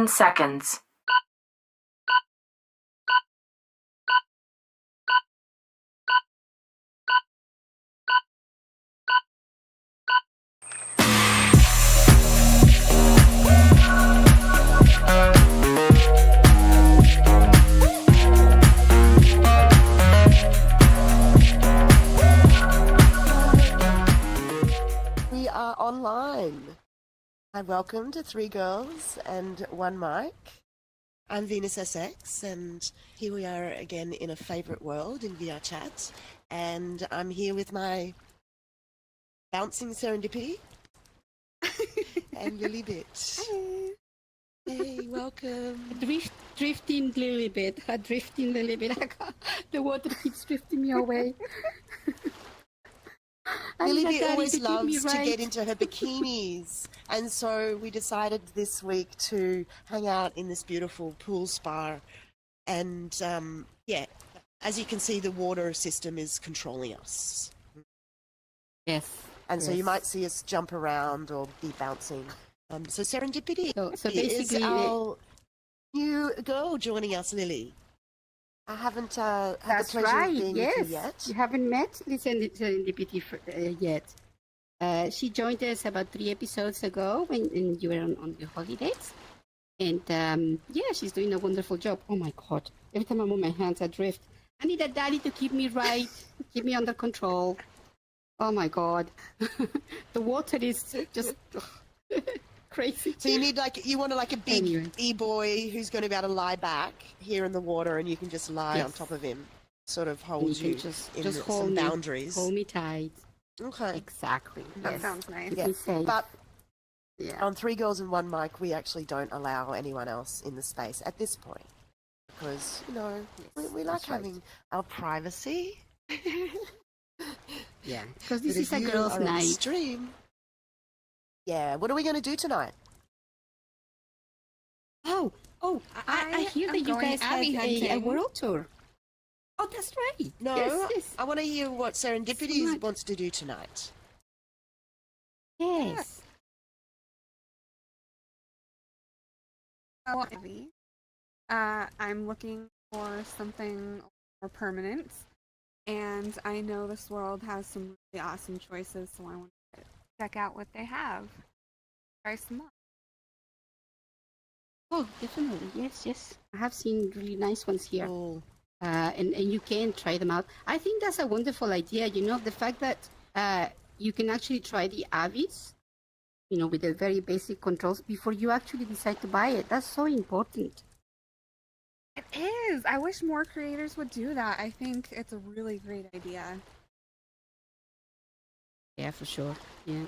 10 seconds. We are online. Hi, welcome to Three Girls and One Mic. I'm Venus SX, and here we are again in a favourite world in VR chat. And I'm here with my bouncing Serendipity and Lilybit. Hey, welcome. Drifting Lilybit. Drifting Lilybit. The water keeps drifting me away. Lilybit always loves to get into her bikinis, and so we decided this week to hang out in this beautiful pool spa. And yeah, as you can see, the water system is controlling us. Yes. And so you might see us jump around or be bouncing. So Serendipity So is basically, our new girl joining us, Lily. I haven't had the that's pleasure right. of being Yes. with you yet. You haven't met Serendipity yet. She joined us about 3 episodes ago when you were on your holidays. And yeah, she's doing a wonderful job. Oh my God. Every time I move my hands, I drift. I need a daddy to keep me right, keep me under control. Oh my God. The water is just crazy. So you want a big Anyway. e-boy who's going to be able to lie back here in the water, and you can just lie on top of him, sort of hold you Just in hold some me, boundaries. hold me tight. Okay. Exactly. That Yes. sounds nice. Keep Yeah. me safe. But Yeah. on Three Girls and One Mic, we actually don't allow anyone else in the space at this point because, we like that's right. having our privacy. Yeah. Because But this is if a you girls' are on the night. stream, yeah, what are we going to do tonight? Oh, I hear am that you going guys have Abby a hunting. world tour. Oh, that's right. No, Yes. I want to hear what Serendipity Smart. wants to do tonight. Yes. Oh, Abby. I'm looking for something more permanent, and I know this world has some really awesome choices, so I want to check out what they have. Try some more. Oh, definitely. Yes. I have seen really nice ones here. Cool. And you can try them out. I think that's a wonderful idea. The fact that you can actually try the Avis, with the very basic controls before you actually decide to buy it. That's so important. It is. I wish more creators would do that. I think it's a really great idea. Yeah, for sure. Yeah.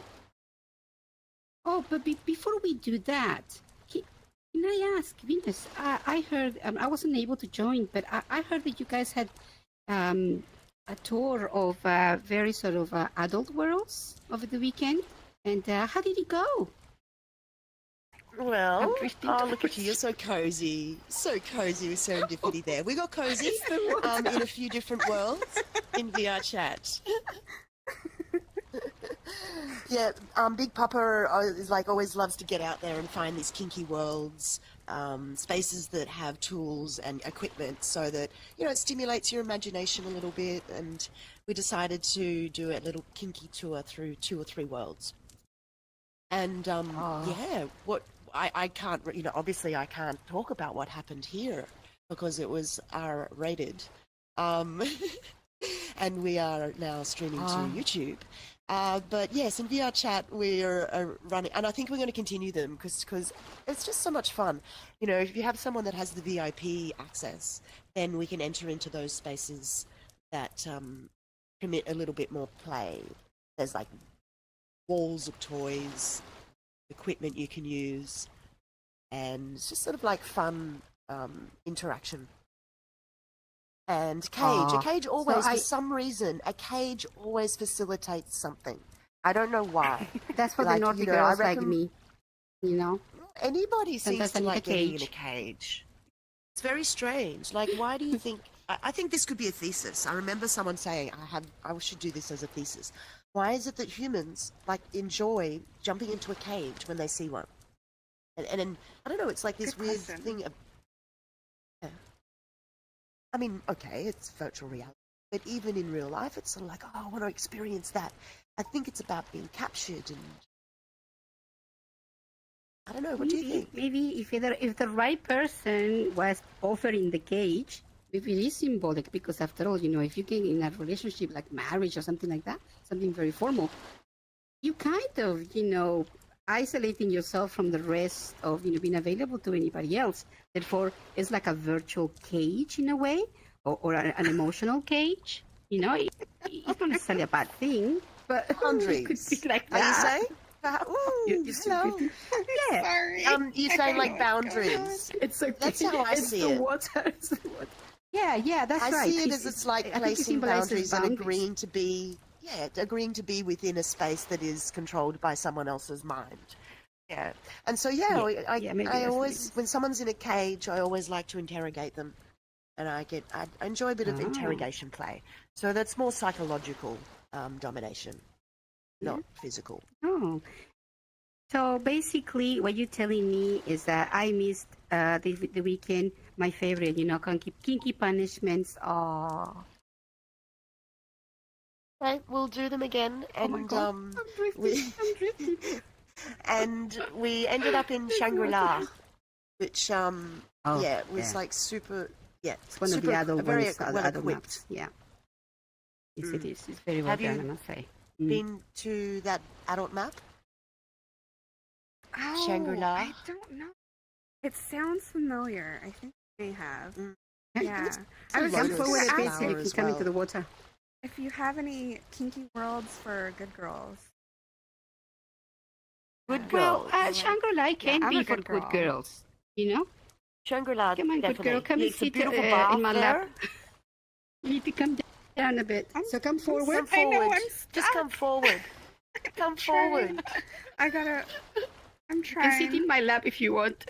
Oh, but before we do that, can I ask, Venus? I heard I wasn't able to join, but I heard that you guys had a tour of very sort of adult worlds over the weekend. And how did it go? Well, drifting look at you. You're so cozy. So cozy with Serendipity there. We got cozy in a few different worlds in VR chat. Yeah, Big Papa is always loves to get out there and find these kinky worlds, spaces that have tools and equipment so that, it stimulates your imagination a little bit. And we decided to do a little kinky tour through 2 or 3 worlds. And yeah, I can't, obviously I can't talk about what happened here because it was R-rated. And we are now streaming to YouTube. But yes, in VR chat we're running, and I think we're going to continue them because it's just so much fun. If you have someone that has the VIP access, then we can enter into those spaces that permit a little bit more play. There's walls of toys, equipment you can use, and it's just sort of fun interaction. And a cage always, for some reason, a cage always facilitates something. I don't know why. That's for the naughty girls like me, Anybody seems Sometimes I to need like a getting in cage. a cage. It's very strange. Why do you think... I think this could be a thesis. I remember someone saying, I should do this as a thesis. Why is it that humans, enjoy jumping into a cage when they see one? And I don't know, it's like this Good weird question. thing of, yeah. I mean, okay, it's virtual reality, but even in real life, it's sort of like, oh, I want to experience that. I think it's about being captured, and I don't know. What do you think? Maybe if the right person was offering the cage, maybe it is symbolic because after all, if you get in a relationship like marriage or something like that, something very formal, you kind of, isolating yourself from the rest of, being available to anybody else. Therefore, it's like a virtual cage in a way, or an emotional cage. It's not necessarily a bad thing, but it could Boundaries. be like Are you that. saying? Ooh, hello. Yeah. Sorry. You're I saying don't like know what's going on. boundaries. It's okay. That's how I It's see the it. water. It's the water. Yeah, that's I right. see it as it's like I think it placing symbolizes boundaries and agreeing to be, agreeing to be within a space that is controlled by someone else's mind. Yeah, and so Yeah, maybe I that's what it always, is. when someone's in a cage, I always like to interrogate them, and I enjoy a bit of Oh. interrogation play. So that's more psychological domination, not physical. Oh. So basically, what you're telling me is that I missed the weekend. My favorite, kinky punishments. Oh, Okay, we'll do them again, oh my and God. I'm drifting. I'm drifting. and we ended up in Shangri-La, which was like super, It's one of super, the adult very ones, well adult equipped. maps. Yeah. Yes, it is. It's very well Have you done, I must say. been to that adult map? Oh, Shangri-La? I don't know. It sounds familiar. I think I may have. Yeah. a I was load Come of just forward gonna a bit ask so you flower can as come well. into the water. if you have any kinky worlds for good girls. Good Well, girls. Shangri-La can I'm be a for good good girl. girls, Shangri-La, Come on, good definitely. girl. Come and It's a sit beautiful in bath my there. lap. You need to come down a bit. So come forward. Come forward. I know, I'm Just come forward. Come forward. I gotta. I'm You can sit trying. in my lap if you want.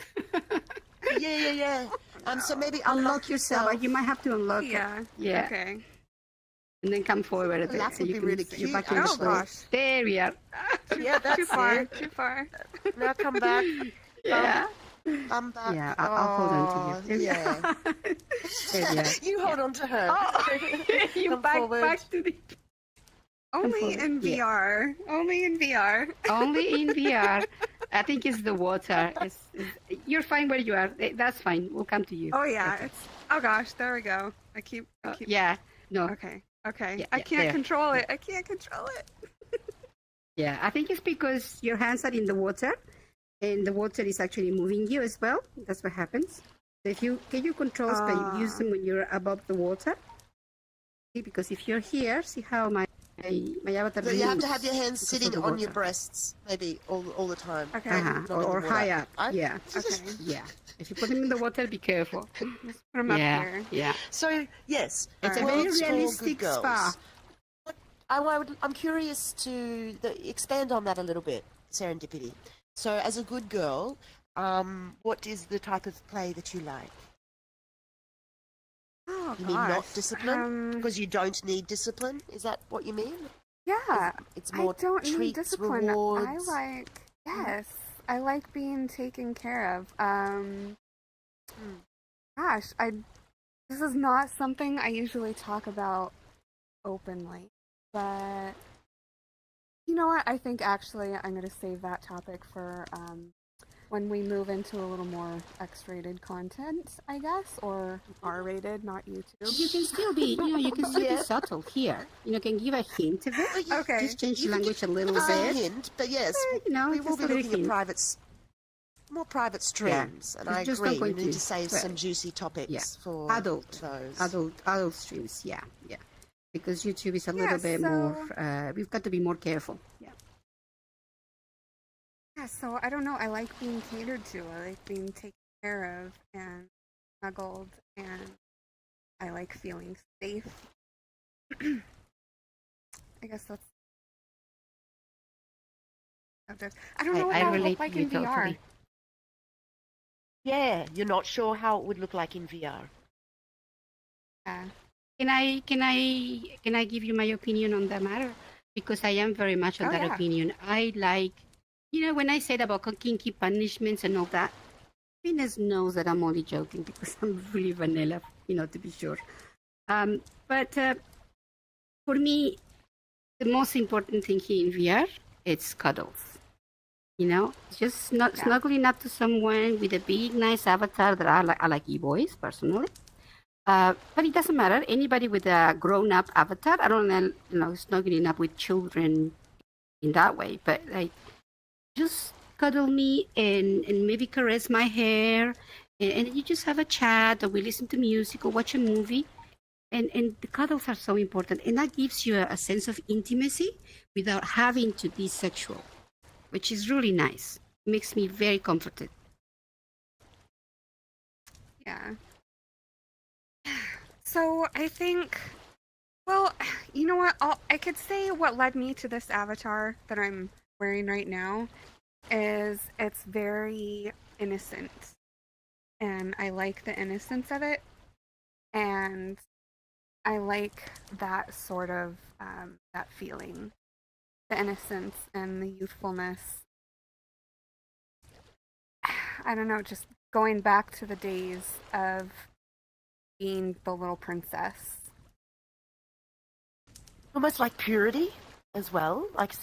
Yeah. So maybe Unlock yourself. You might have to unlock it. Yeah. Yeah. Okay. And then come forward a The bit. lap So would you be can really you're cute, back in the Oh actually. pool. gosh. There we are. Yeah, that's Too far. it. Too far. Now come back. Yeah. I'm back. Yeah, I'll hold on to you. Yeah. There we are. You hold on to her. Oh, you Come back forward. to the Only forward. in Yeah. VR. Only in VR. only in VR. I think it's the water. You're fine where you are. That's fine. We'll come to you. Oh yeah. Okay. It's. Oh gosh. There we go. I keep. Yeah. No. Okay. Okay. Yeah, I yeah, can't there. control it. I can't control it. Yeah. I think it's because your hands are in the water, and the water is actually moving you as well. That's what happens. So if you get your controls, but use them when you're above the water. See, because if you're here, see how my avatar So you have moves to have your hands because of sitting the on your water. breasts, maybe all the time. Okay. Not in Or the high water. up. Yeah. Okay. Yeah. If you put them in the water, be careful. Just put them up Yeah. here. Yeah. So yes, It's a worlds very for good realistic girls. spa. I'm curious to expand on that a little bit, Serendipity. So, as a good girl, what is the type of play that you like? Oh You gosh. mean not discipline? Because you don't need discipline? Is that what you mean? Yeah. It's more I don't need treats, discipline. rewards. Yes. I like being taken care of. Gosh, this is not something I usually talk about openly, but you know what? I think actually I'm going to save that topic for when we move into a little more X-rated content, I guess, or R-rated, not YouTube. You can still be, you can still be subtle here. Can give a hint of it. Okay. Just change the You can language a little It's a bit. hint, but yes, we will just be a little looking at hint. more private streams, and I Just agree. don't go We need into- to save well, some juicy topics yeah. for Adult streams. Yeah. Because YouTube is a little bit more. We've got to be more careful. Yeah, so I don't know. I like being catered to. I like being taken care of and snuggled, and I like feeling safe. I guess that's. I don't know what I that would relate look like to you in VR. totally. Yeah, you're not sure how it would look like in VR. Yeah. Can I give you my opinion on the matter? Because I am very much of Oh, that yeah. opinion. I like When I said about kinky punishments and all that, Venus knows that I'm only joking because I'm really vanilla, to be sure. But for me, the most important thing here in VR, it's cuddles. Just not snuggling up to someone with a big, nice avatar that I like e-boys, personally. But it doesn't matter. Anybody with a grown-up avatar, I don't know, snuggling up with children in that way. But just cuddle me and maybe caress my hair, and you just have a chat, or we listen to music or watch a movie. And the cuddles are so important, and that gives you a sense of intimacy without having to be sexual, which is really nice. It makes me very comforted. Yeah. So I think, well, you know what? I could say what led me to this avatar that I'm wearing right now is it's very innocent. And I like the innocence of it. And I like that sort of, that feeling. The innocence and the youthfulness. I don't know, just going back to the days of being the little princess. Almost like purity as well. Like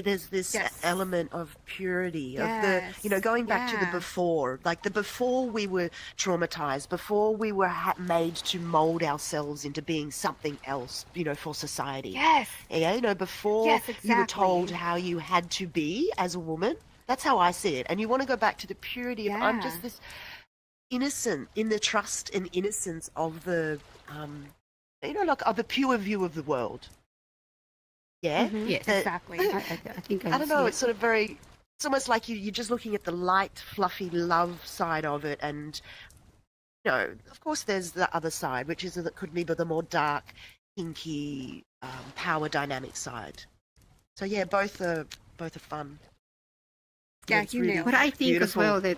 there's this element of purity of the, going back to the before, like the before we were traumatized, before we were made to mold ourselves into being something else, for society. Yes. Yeah, before exactly. you were told how you had to be as a woman. That's how I see it. And you want to go back to the purity of I'm just this innocent, in the trust and innocence of the, like of the pure view of the world. Yeah? Mm-hmm. Yes, exactly. I think I don't know, it's sort of it's almost like you're just looking at the light, fluffy love side of it. And, of course there's the other side, which is that could be the more dark, kinky, power dynamic side. So yeah, both are fun. Yeah, it's you really knew. But I think beautiful. as well that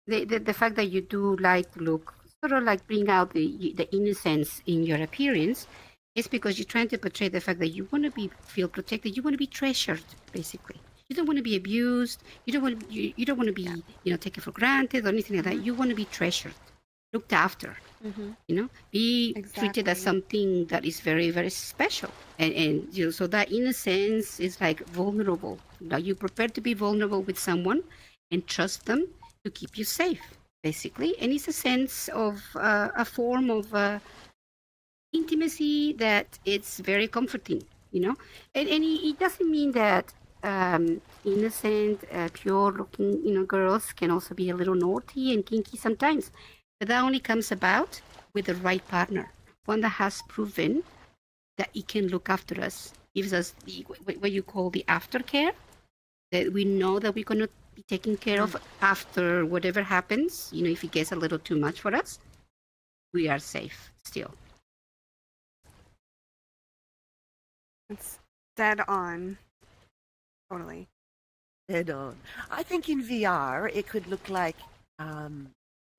the fact that you do like to look, sort of like bring out the innocence in your appearance, is because you're trying to portray the fact that you want to feel protected, you want to be treasured, basically. You don't want to be abused, you don't want to be taken for granted or anything like that. You want to be treasured, looked after. Be treated as something that is very, very special. And so that innocence is like vulnerable. You prepare to be vulnerable with someone and trust them to keep you safe, basically. And it's a sense of a form of intimacy that it's very comforting, And it doesn't mean that innocent, pure-looking, girls can also be a little naughty and kinky sometimes. But that only comes about with the right partner, one that has proven that it can look after us, gives us what you call the aftercare, that we know that we're going to be taken care of after whatever happens. If it gets a little too much for us, we are safe still. It's dead on. Totally. Dead on. I think in VR it could look like,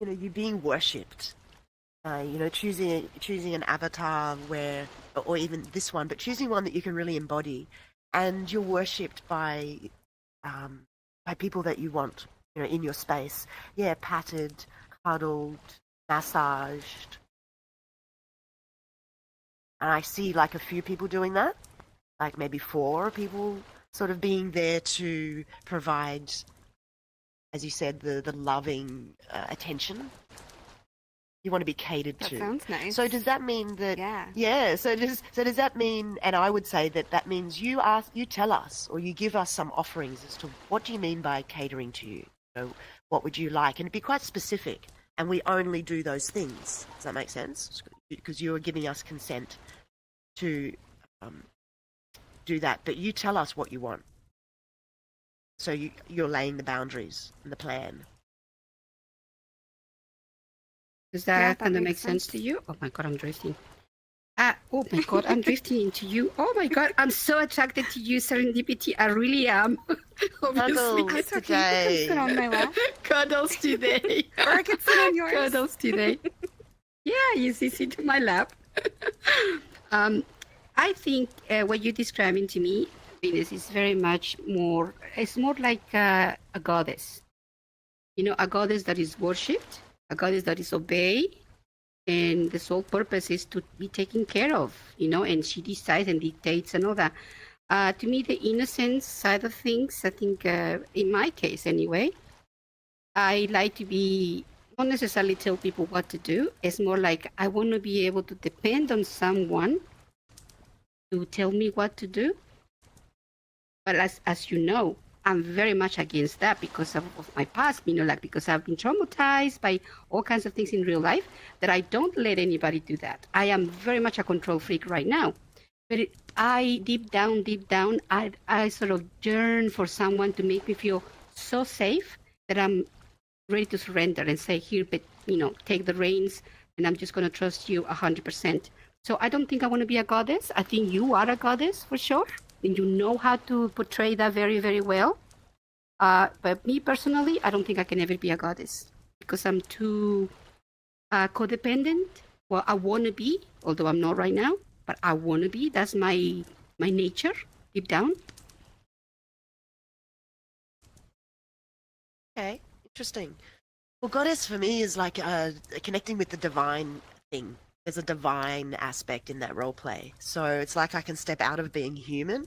you being worshipped. Choosing an avatar or even this one, but choosing one that you can really embody, and you're worshipped by people that you want, in your space. Yeah, patted, cuddled, massaged. And I see like a few people doing that, like maybe 4 people sort of being there to provide, as you said, the loving attention. You want to be catered to. That sounds nice. So does that mean that? Yeah. So does that mean? And I would say that means you tell us, or you give us some offerings as to what do you mean by catering to you? What would you like? And it'd be quite specific. And we only do those things. Does that make sense? Because you are giving us consent to do that, but you tell us what you want. So you're laying the boundaries and the plan. Does that kind of make sense to you? Oh my God, I'm drifting. Oh my God, I'm drifting into you. Oh my God, I'm so attracted to you, Serendipity. I really am. Obviously. Cuddles today. You can sit on my lap. Cuddles today. Or I can sit on yours. Cuddles today. Yeah, you sit on my lap. I think what you're describing to me, Venus is very much more, it's more like a goddess. A goddess that is worshipped, a goddess that is obeyed, and the sole purpose is to be taken care of, and she decides and dictates and all that. To me, the innocence side of things, I think, in my case anyway, I like to be, not necessarily tell people what to do. It's more like I want to be able to depend on someone to tell me what to do. But as you know, I'm very much against that because of my past, because I've been traumatized by all kinds of things in real life, that I don't let anybody do that. I am very much a control freak right now. But deep down, I sort of yearn for someone to make me feel so safe that I'm ready to surrender and say, here, but, take the reins, and I'm just going to trust you 100%. So I don't think I want to be a goddess. I think you are a goddess for sure. And you know how to portray that very, very well. But me personally, I don't think I can ever be a goddess because I'm too codependent. Well, I want to be, although I'm not right now, but I want to be. That's my nature deep down. Okay, interesting. Well, goddess for me is like connecting with the divine thing. There's a divine aspect in that role play. So it's like I can step out of being human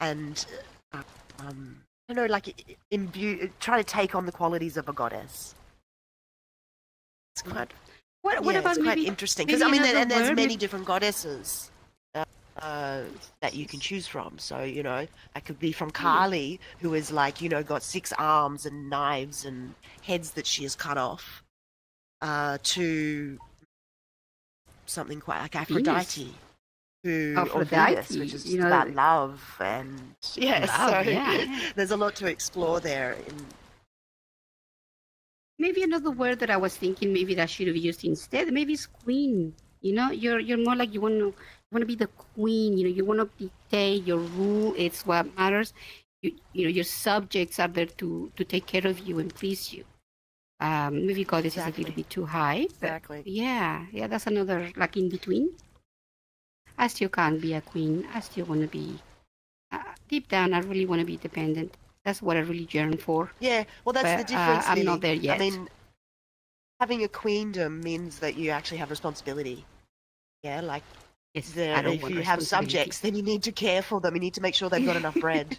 and, I don't know, like try to take on the qualities of a goddess. It's quite, what about it's quite maybe, interesting. Because, there's many maybe different goddesses that you can choose from. So, I could be from Kali, who is like, got 6 arms and knives and heads that she has cut off, to something quite like Aphrodite, or Venus, which is about love and there's a lot to explore there. Maybe another word that I was thinking maybe that I should have used instead, maybe is queen. You're more like you want to be the queen. You want to dictate your rule. It's what matters. Your subjects are there to take care of you and please you. Maybe goddess is a little bit too high. Exactly. Yeah, that's another like in between. I still can't be a queen. I still want to be. Deep down, I really want to be dependent. That's what I really yearn for. Yeah, well, that's the difference. I'm not there yet. I mean, having a queendom means that you actually have responsibility. Yeah, like if you have subjects, then you need to care for them. You need to make sure they've got enough bread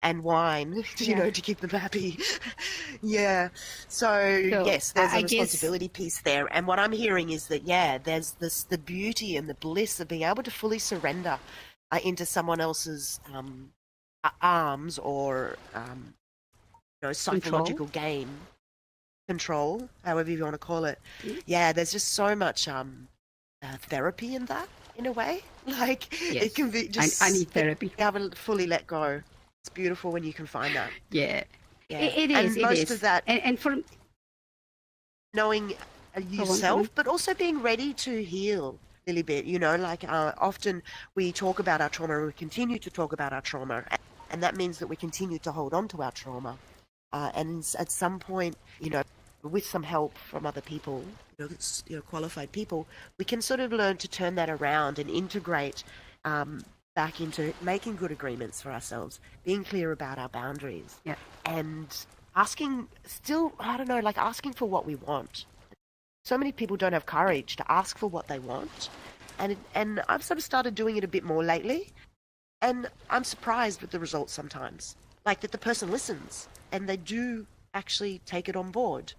and wine, to keep them happy. So yes, there's a responsibility piece there. And what I'm hearing is that, there's the beauty and the bliss of being able to fully surrender into someone else's arms or psychological game, control, however you want to call it. Yeah, there's just so much therapy in that, in a way. Like, it can be just... I need therapy. Be able to fully let go. It's beautiful when you can find that. Yeah. It is. And most of that... And for... knowing yourself, but also being ready to heal a little bit, often we talk about our trauma and we continue to talk about our trauma, and that means that we continue to hold on to our trauma. And at some point, with some help from other people, qualified people, we can sort of learn to turn that around and integrate back into making good agreements for ourselves, being clear about our boundaries, and asking for what we want. So many people don't have courage to ask for what they want, and I've sort of started doing it a bit more lately, and I'm surprised with the results sometimes, like that the person listens and they do actually take it on board.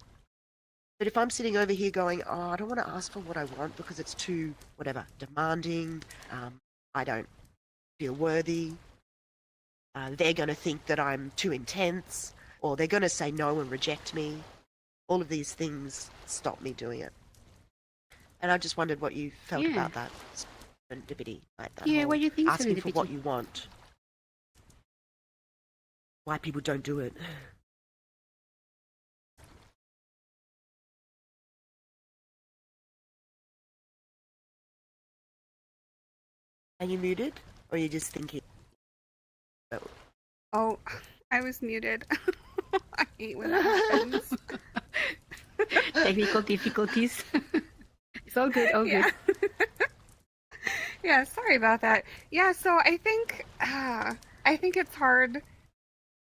But if I'm sitting over here going, I don't want to ask for what I want because it's too, demanding, I don't feel worthy, they're going to think that I'm too intense, or they're going to say no and reject me, all of these things stop me doing it. And I just wondered what you felt about that serendipity, like that what you think asking for what you want. Why people don't do it. Are you muted? Or are you just thinking? Oh, I was muted. I hate when that happens. Technical difficulties. It's all good, good. Yeah, sorry about that. Yeah, so I think I think it's hard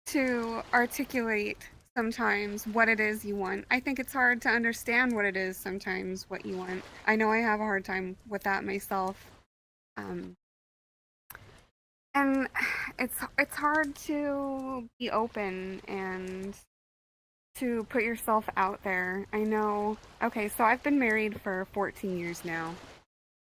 to articulate sometimes what it is you want. I think it's hard to understand what it is sometimes what you want. I know I have a hard time with that myself. And it's hard to be open and to put yourself out there. I know. Okay, so I've been married for 14 years now,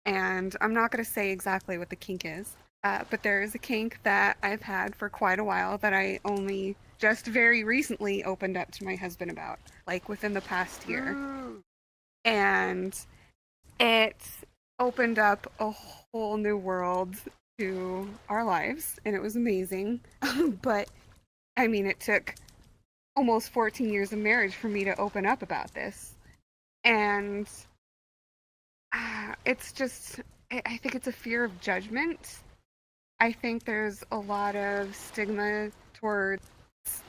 and I'm not going to say exactly what the kink is, but there is a kink that I've had for quite a while that I only just very recently opened up to my husband about, like within the past year. And it opened up a whole new world to our lives, and it was amazing. But, I mean, it took almost 14 years of marriage for me to open up about this. And it's just, I think it's a fear of judgment. I think there's a lot of stigma towards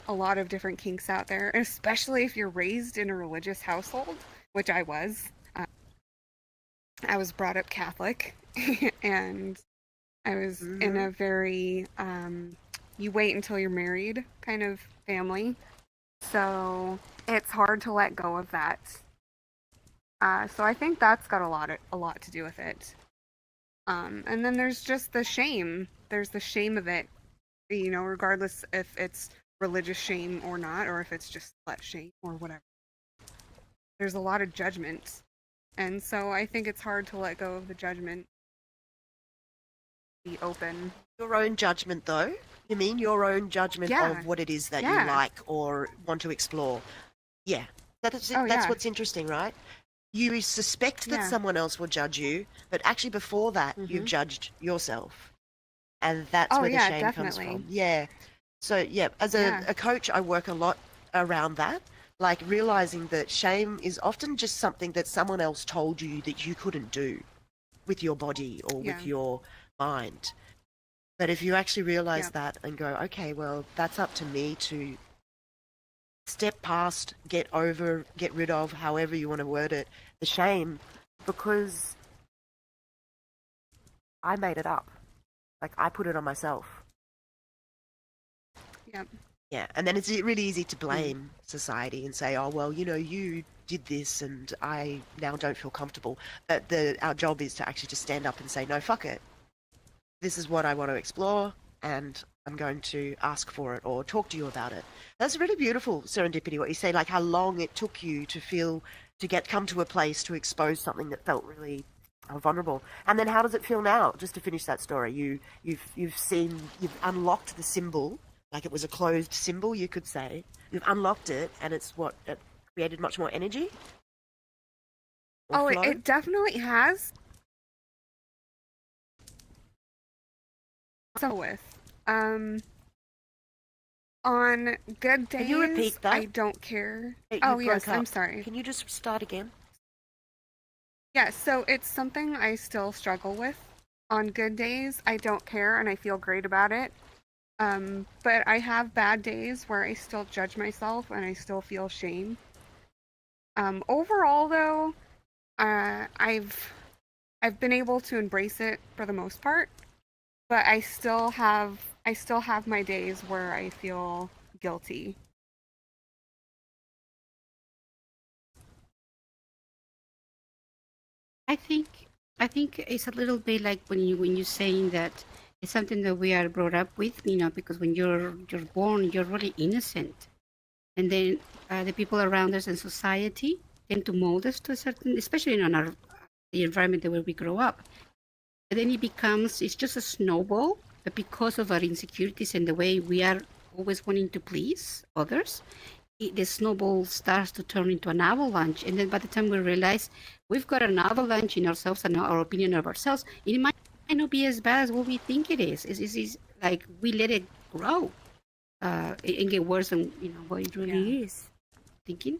a lot of different kinks out there, especially if you're raised in a religious household, which I was. I was brought up Catholic, and I was in a very you wait until you're married kind of family. So it's hard to let go of that. So I think that's got a lot to do with it. And then there's just the shame. There's the shame of it, you know, regardless if it's religious shame or not, or if it's just slut shame or whatever. There's a lot of judgment. And so I think it's hard to let go of the judgment. Be open. Your own judgment, though? You mean your own judgment of what it is that you like or want to explore? Yeah. That's what's interesting, right? You suspect that someone else will judge you, but actually before that, you've judged yourself. And that's where the shame comes from. Yeah. So, as a coach, I work a lot around that. Like realizing that shame is often just something that someone else told you that you couldn't do with your body or with your mind. But if you actually realize that and go, okay, well, that's up to me to step past, get over, get rid of, however you want to word it, the shame, because I made it up. Like, I put it on myself. Yep. Yeah, and then it's really easy to blame society and say, oh, well, you know, you did this and I now don't feel comfortable. But our job is to actually just stand up and say, no, fuck it. This is what I want to explore and I'm going to ask for it or talk to you about it. That's really beautiful, Serendipity, what you say, like how long it took you to come to a place to expose something that felt really vulnerable. And then how does it feel now? Just to finish that story, you've unlocked the symbol. Like it was a closed symbol, you could say. You've unlocked it, and it created much more energy? It definitely has. So with, on good days, can you repeat that? I don't care. Yes, I'm sorry. Can you just start again? Yeah, so it's something I still struggle with. On good days, I don't care, and I feel great about it. But I have bad days where I still judge myself and I still feel shame. Overall, though, I've been able to embrace it for the most part, but I still have my days where I feel guilty. I think it's a little bit like when you're saying that it's something that we are brought up with, you know, because when you're born, you're really innocent, and then the people around us and society tend to mold us to a certain, especially in the environment where we grow up. And then it's just a snowball, but because of our insecurities and the way we are always wanting to please others, the snowball starts to turn into an avalanche. And then by the time we realize we've got an avalanche in ourselves and our opinion of ourselves, it might not be as bad as what we think it is. It's like we let it grow and get worse than what it really is. Thinking.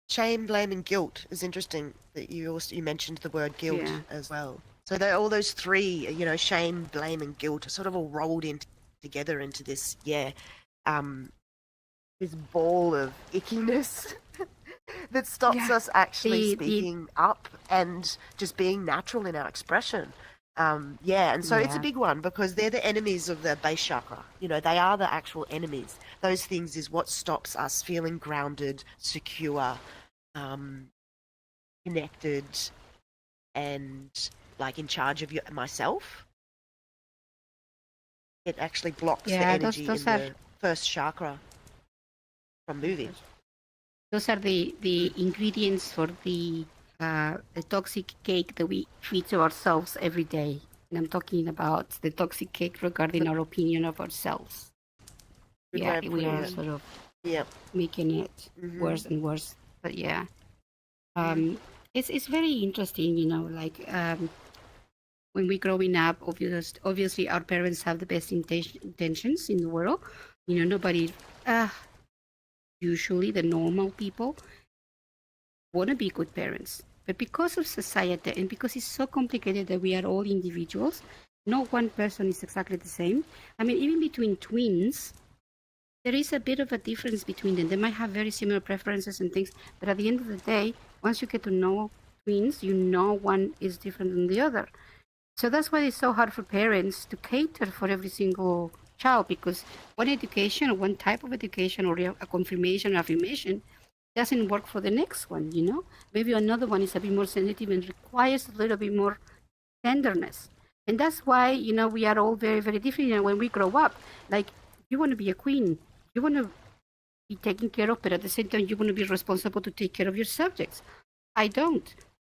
Shame, blame, and guilt is interesting that you mentioned the word guilt as well. So all those three, shame, blame, and guilt are sort of all rolled in together into this, this ball of ickiness. that stops us actually The speaking up and just being natural in our expression. Yeah, and so it's a yeah big one because they're the enemies of the base chakra. You know, they are the actual enemies. Those things is what stops us feeling grounded, secure, um, connected, and like in charge of myself. It actually blocks the yeah energy in the first chakra from moving. those are the ingredients for the toxic cake that we feed to ourselves every day. And I'm talking about the toxic cake regarding our opinion of ourselves. Good Yeah, way of we putting are it. sort of Yeah. making it worse and worse. But yeah, it's very interesting, you know, like when we're growing up, obviously our parents have the best intentions in the world. You know, nobody, usually the normal people want to be good parents. But because of society and because it's so complicated that we are all individuals, no one person is exactly the same. I mean, even between twins, there is a bit of a difference between them. They might have very similar preferences and things, but at the end of the day, once you get to know twins, you know one is different than the other. So that's why it's so hard for parents to cater for every single child, because one education or one type of education or a confirmation or affirmation doesn't work for the next one, you know? Maybe another one is a bit more sensitive and requires a little bit more tenderness. And that's why, you know, we are all very, very different. And when we grow up, like, you want to be a queen, you want to be taken care of, but at the same time, you want to be responsible to take care of your subjects. I don't.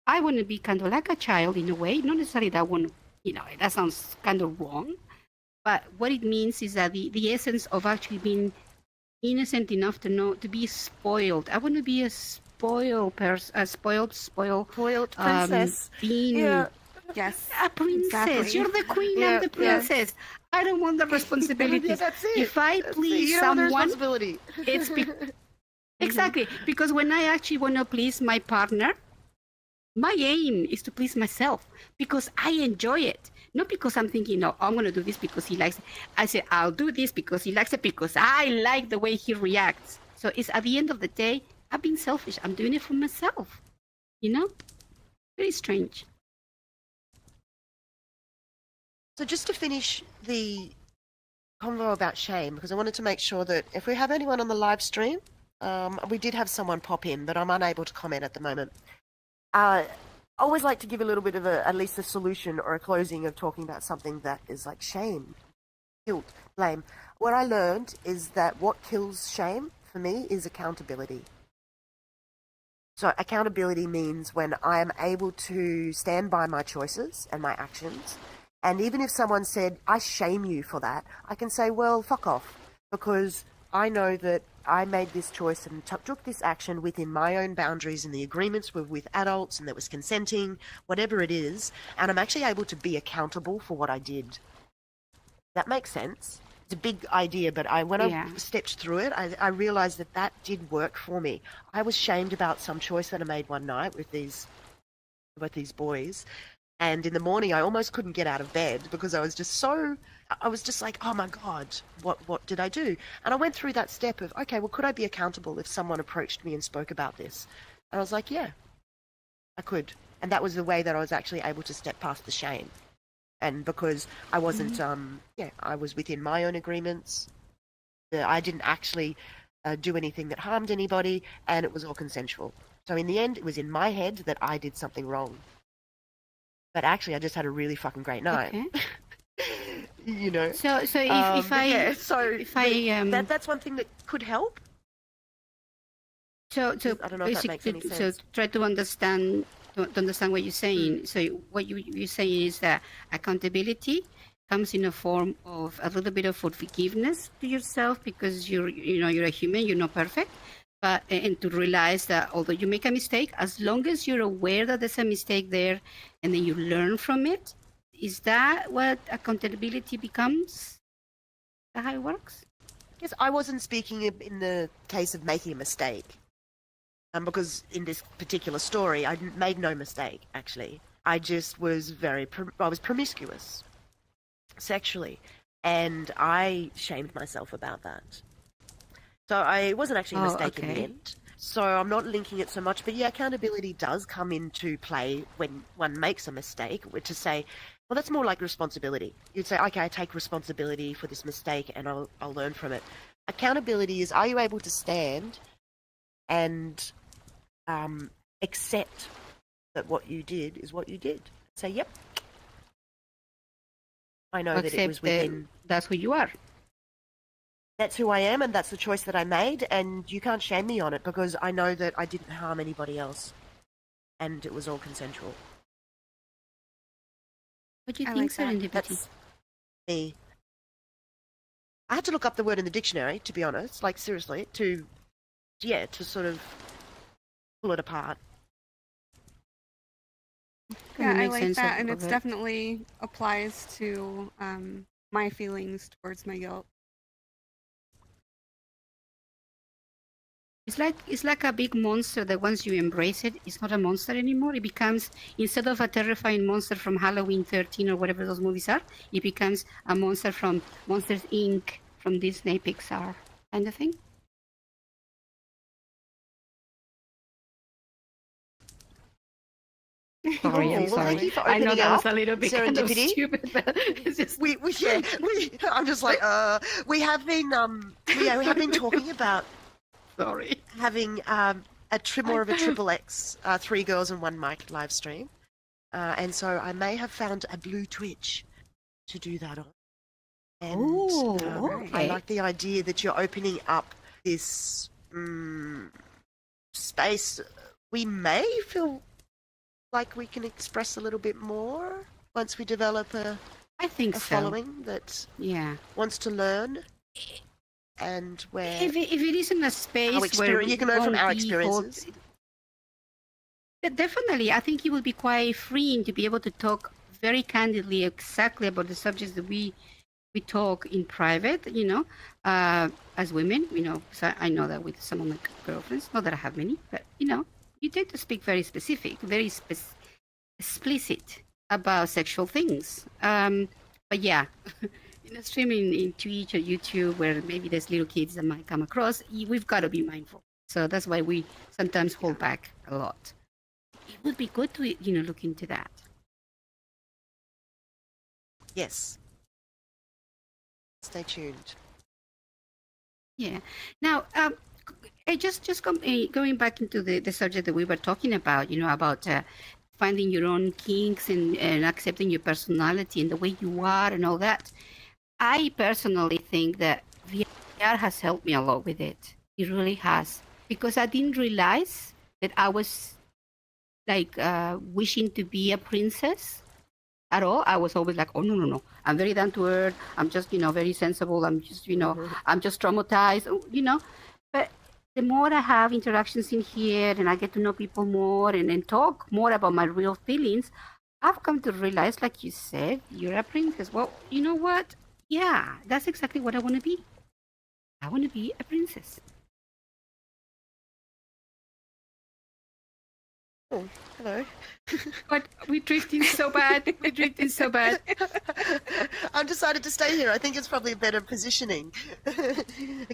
I want to be kind of like a child in a way, not necessarily that one, you know, that sounds kind of wrong. But what it means is that the essence of actually being innocent enough to know to be spoiled. I want to be a spoiled person, a spoiled Princess. being Yeah. Yes. a princess. Exactly. You're the queen, Yeah, I'm the princess. I don't want the responsibilities. Yeah, that's it. If I That's it. please You don't want the someone, responsibility. it's exactly because when I actually want to please my partner, my aim is to please myself because I enjoy it. Not because I'm thinking, no, I'm going to do this because he likes it. I say, I'll do this because he likes it because I like the way he reacts. So it's at the end of the day, I'm being selfish. I'm doing it for myself. You know? Very strange. So just to finish the convo about shame, because I wanted to make sure that if we have anyone on the live stream, we did have someone pop in, but I'm unable to comment at the moment. I always like to give a little bit of at least a solution or a closing of talking about something that is like shame, guilt, blame. What I learned is that what kills shame for me is accountability. So accountability means when I am able to stand by my choices and my actions. And even if someone said, I shame you for that, I can say, well, fuck off. Because I know that I made this choice and took this action within my own boundaries, and the agreements were with adults and there was consenting, whatever it is. And I'm actually able to be accountable for what I did. That makes sense. It's a big idea, but when I stepped through it, I realized that did work for me. I was shamed about some choice that I made one night with these boys. And in the morning, I almost couldn't get out of bed because I was just like, oh my God, what did I do? And I went through that step of, okay, well, could I be accountable if someone approached me and spoke about this? And I was like, yeah, I could. And that was the way that I was actually able to step past the shame. And because I wasn't, I was within my own agreements. I didn't actually do anything that harmed anybody, and it was all consensual. So in the end, it was in my head that I did something wrong. But actually, I just had a really fucking great night. Okay. You know. So if that's one thing that could help. So I don't know if that makes any sense. So try to understand what you're saying. So what you're saying is that accountability comes in a form of a little bit of forgiveness to yourself because you're a human, you're not perfect. But and to realize that although you make a mistake, as long as you're aware that there's a mistake there, and then you learn from it, is that what accountability becomes? Is that how it works? Yes, I wasn't speaking in the case of making a mistake, because in this particular story, I made no mistake. Actually, I just was I was promiscuous, sexually, and I shamed myself about that. So it wasn't actually a mistake in the end. So I'm not linking it so much, but yeah, accountability does come into play when one makes a mistake, which to say, well, that's more like responsibility. You'd say, okay, I take responsibility for this mistake and I'll learn from it. Accountability is, are you able to stand and accept that what you did is what you did? Say, yep, I know that it was within... That's who you are. That's who I am, and that's the choice that I made, and you can't shame me on it because I know that I didn't harm anybody else, and it was all consensual. What do you think, Serendipity? That's me. I had to look up the word in the dictionary, to be honest, like seriously, to sort of pull it apart. Yeah, I like that, and it definitely applies to my feelings towards my guilt. It's like a big monster that once you embrace it, it's not a monster anymore. It becomes, instead of a terrifying monster from Halloween 13 or whatever those movies are, it becomes a monster from Monsters Inc. from Disney Pixar kind of thing. Sorry, I'm sorry. Thank you for I know that was up. a little bit kind of Serendipity. stupid, but it's just... I'm just like, we have been talking about Sorry. having more of a triple X, 3 girls and 1 mic live stream, and so I may have found a blue Twitch to do that on. And okay. I like the idea that you're opening up this space. We may feel like we can express a little bit more once we develop a following that wants to learn. And where if it isn't a space where you can learn from our experiences. Definitely, I think it would be quite freeing to be able to talk very candidly exactly about the subjects that we talk in private, as women, so I know that with some of my girlfriends, not that I have many, but you tend to speak very specific, very explicit about sexual things. But yeah, in a stream in Twitch or YouTube where maybe there's little kids that might come across, we've got to be mindful. So that's why we sometimes hold back a lot. It would be good to, look into that. Yes. Stay tuned. Yeah. Now, going back into the subject that we were talking about, about finding your own kinks and accepting your personality and the way you are and all that. I personally think that VR has helped me a lot with it. It really has. Because I didn't realize that I was like wishing to be a princess at all. I was always like, oh, no. I'm very down to earth. I'm just, very sensible. I'm just, I'm just traumatized, But the more I have interactions in here and I get to know people more and talk more about my real feelings, I've come to realize, like you said, you're a princess. Well, you know what? Yeah, that's exactly what I want to be. I want to be a princess. Oh, hello. But we're drifting so bad. I've decided to stay here. I think it's probably better positioning.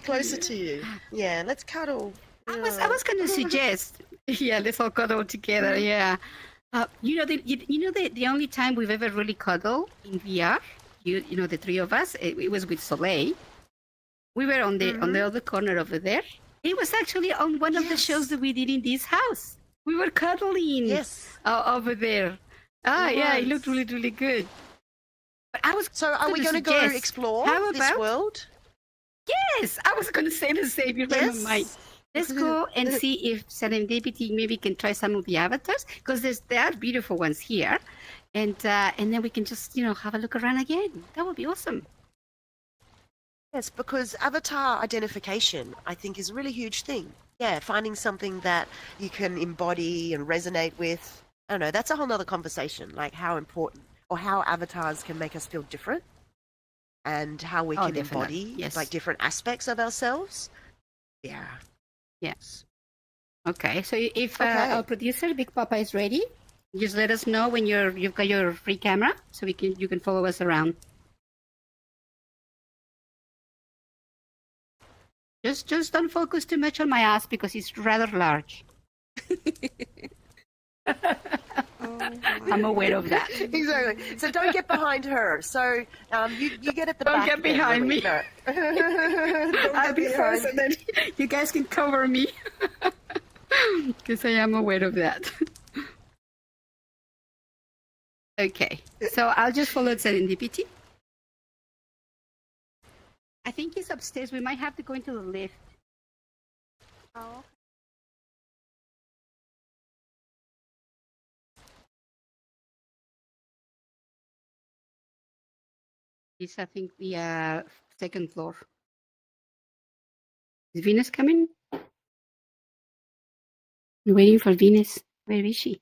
Closer to you. Yeah, let's cuddle. I was going to suggest, let's all cuddle together. Yeah. The only time we've ever really cuddled in VR, the three of us, it was with Soleil. We were on the other corner over there. It was actually on one of the shows that we did in this house. We were cuddling over there. Yeah, it looked really, really good. But So are we going to go explore this world? Yes, I was going to say the same. You read my mind. Let's go and see if Serendipity maybe can try some of the avatars, because there are beautiful ones here. And then we can just, have a look around again. That would be awesome. Yes, because avatar identification, I think, is a really huge thing. Yeah, finding something that you can embody and resonate with. I don't know, that's a whole nother conversation, like how important or how avatars can make us feel different and how we can embody like different aspects of ourselves. Yeah. Yes. Okay, so if our producer, Big Papa, is ready, just let us know when you've got your free camera so you can follow us around. Just don't focus too much on my ass because it's rather large. I'm aware of that. Exactly. So don't get behind her. So you get at the Don't back. get behind me. No. I'll be first, and then you guys can cover me. Because I am aware of that. Okay, so I'll just follow Serendipity. I think he's upstairs. We might have to go into the lift. Oh. It's, I think, the second floor. Is Venus coming? I'm waiting for Venus. Where is she?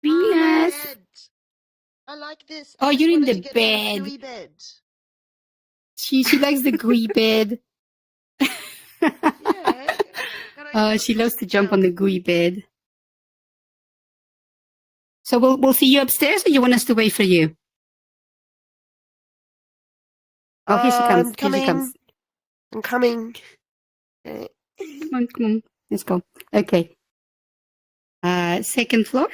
Venus! I like this. Oh, I just you're in wanted the to get out of bed. gooey bed. She likes the gooey bed. Yeah. Oh, she loves to jump on the gooey bed. So we'll see you upstairs, or you want us to wait for you? Oh, here she comes. Here she comes. I'm coming. Okay. Come on. Let's go. Okay. Second floor.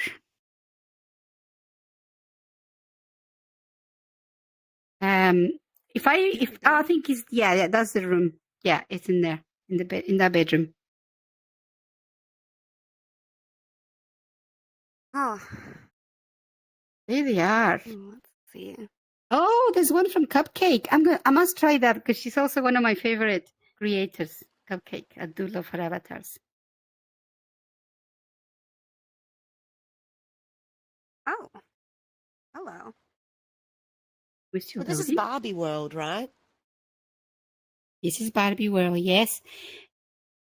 If I think it's yeah, that's the room. Yeah, it's in there, in the bed, in that bedroom. Oh. There they are. Let's see. Oh, there's one from Cupcake. I must try that because she's also one of my favorite creators. Cupcake. I do love her avatars. Oh. Hello. So this is Barbie World, right? This is Barbie World, yes.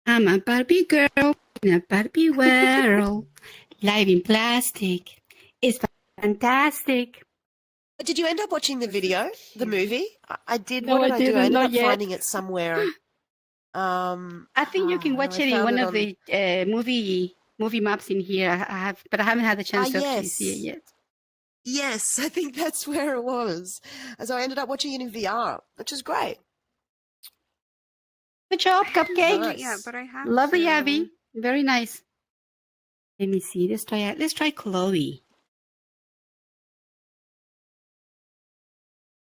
I'm a Barbie girl in a Barbie world. Live in plastic. It's fantastic. But did you end up watching the video, the movie? I did. No, what did I I do? didn't, I ended not up yet. finding it somewhere. I think you can watch it in one of the movie maps in here. I have, but I haven't had the chance to actually see it yet. Yes, I think that's where it was. So I ended up watching it in VR, which is great. Good job, Cupcake. Nice. Yeah, but I have Lovely, to... Abby. Very nice. Let me see. Let's try Chloe.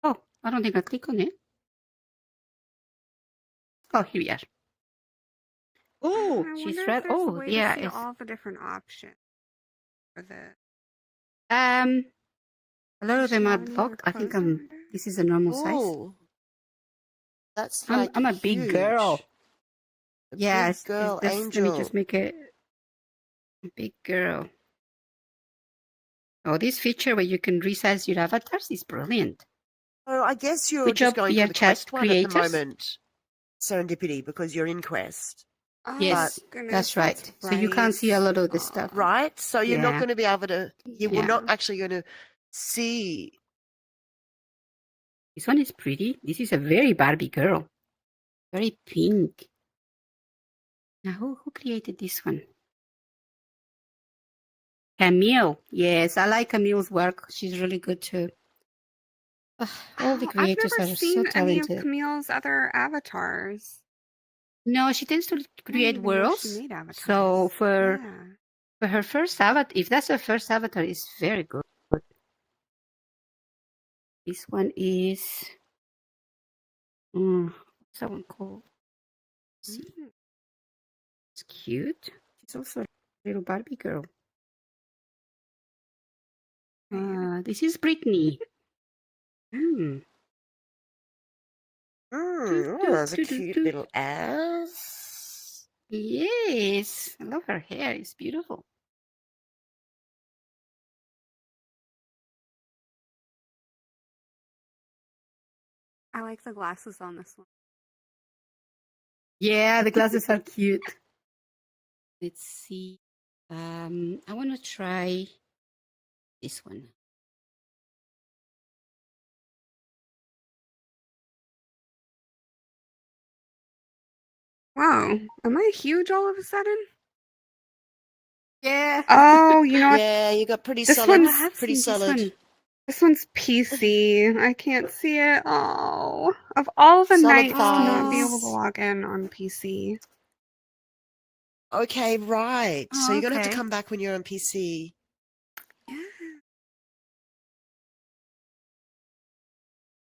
Oh, I don't think I click on it. Oh, here we are. Oh, I she's wonder red. if there's a Oh, way yeah. to see all the different options for this. A lot of them are Does she have any blocked. I other think clothes on? this is a normal size. Oh, that's like I'm a big girl. Yes, big girl let angel. me just make a big girl. Oh, this feature where you can resize your avatars is brilliant. Oh, I guess you're Good just job, going VR for the chat Quest one at the creators. moment, Serendipity, because you're in Quest. Oh, Yes, goodness, that's right. So you can't see a lot of the stuff. Right? So you're not Yeah. going to be able to, you Yeah. were not actually going to see. This one is pretty. This is a very Barbie girl. Very pink. Now, who created this one? Camille. Yes, I like Camille's work. She's really good too. Ugh, all the creators I've never are seen so any of talented. Camille's other avatars. No, she tends to I didn't create even know worlds. she made avatars. So for Yeah. her first avatar, if that's her first avatar, it's very good. This one is what's that one called? Let's see. It's cute. She's also a little Barbie girl. This is Brittany. Oh, there's a cute little ass. Yes, I love her hair. It's beautiful. I like the glasses on this one. Yeah, the glasses are cute. Let's see. I want to try this one. Wow, am I huge all of a sudden? Yeah. Oh, you know what? Yeah, you got pretty This solid, one- I have pretty seen this solid. one. This one's PC. I can't see it. Oh, of all the Solid nights to not be able to thighs. log in on PC. Okay, right. So Oh, you're gonna have to okay. come back when you're on PC. Yeah.